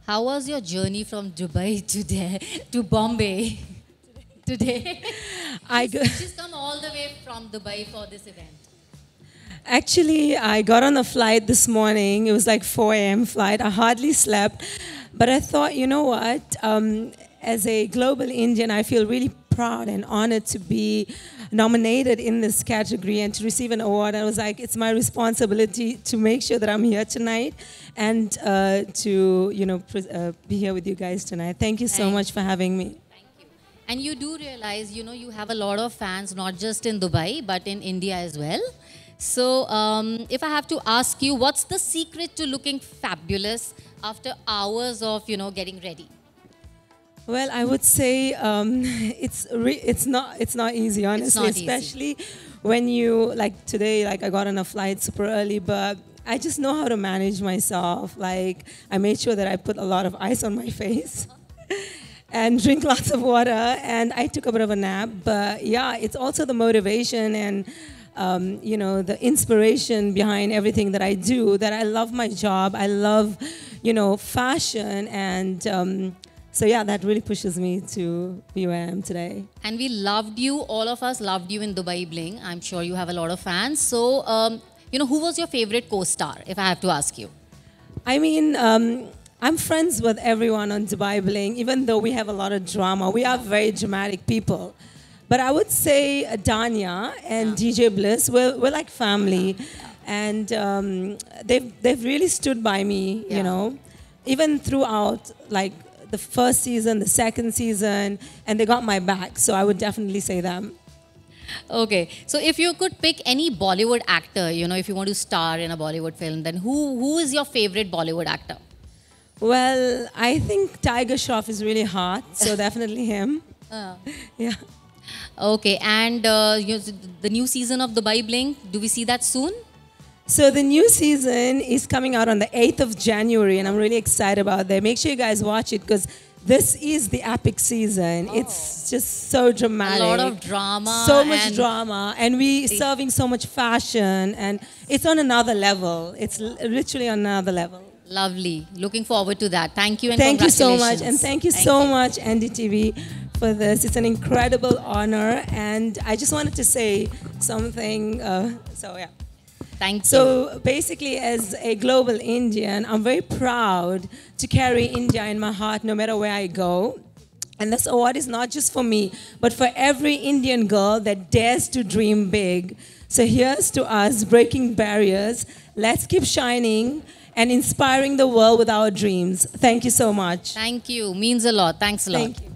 How was your journey from Dubai to Bombay today? I go She's come all the way from Dubai for this event. Actually, I got on a flight this morning. It was like 4 a.m. flight. I hardly slept. But I thought, you know what? As a global Indian, I feel really proud and honored to be nominated in this category and to receive an award. I was like, it's my responsibility to make sure that I'm here tonight and to, be here with you guys tonight. Thank you so Thank much for having me. Thank you. And you do realize, you have a lot of fans, not just in Dubai, but in India as well. So, if I have to ask you, what's the secret to looking fabulous after hours of, getting ready? Well, I would say it's not easy, honestly, not easy. especially when you like today. Like I got on a flight super early, but I just know how to manage myself. Like I made sure that I put a lot of ice on my face and drink lots of water, and I took a bit of a nap. But yeah, it's also the motivation and the inspiration behind everything that I do. That I love my job. I love, fashion and. So yeah, that really pushes me to be where I am today. And we loved you, all of us loved you in Dubai Bling. I'm sure you have a lot of fans. So, who was your favorite co-star, if I have to ask you? I mean, I'm friends with everyone on Dubai Bling, even though we have a lot of drama. We are very dramatic people. But I would say Danya and DJ Bliss, we're like family. And they've really stood by me, even throughout, like, the first season, the second season, and they got my back. So I would definitely say them. Okay, so if you could pick any Bollywood actor, if you want to star in a Bollywood film, then who is your favorite Bollywood actor? Well, I think Tiger Shroff is really hot, so definitely him. Yeah. Okay, and the new season of Dubai Bling, do we see that soon? So the new season is coming out on the 8th of January, and I'm really excited about that. Make sure you guys watch it because this is the epic season. It's just so dramatic. A lot of drama. So much drama. And we serving so much fashion, and it's on another level. It's literally on another level. Lovely. Looking forward to that. Thank you and thank you so congratulations. much. And thank you so much, NDTV, for this. It's an incredible honor. And I just wanted to say something. Yeah. Thank you. So basically, as a global Indian, I'm very proud to carry India in my heart no matter where I go. And this award is not just for me, but for every Indian girl that dares to dream big. So here's to us, breaking barriers. Let's keep shining and inspiring the world with our dreams. Thank you so much. Thank you. Means a lot. Thanks a lot. Thank you.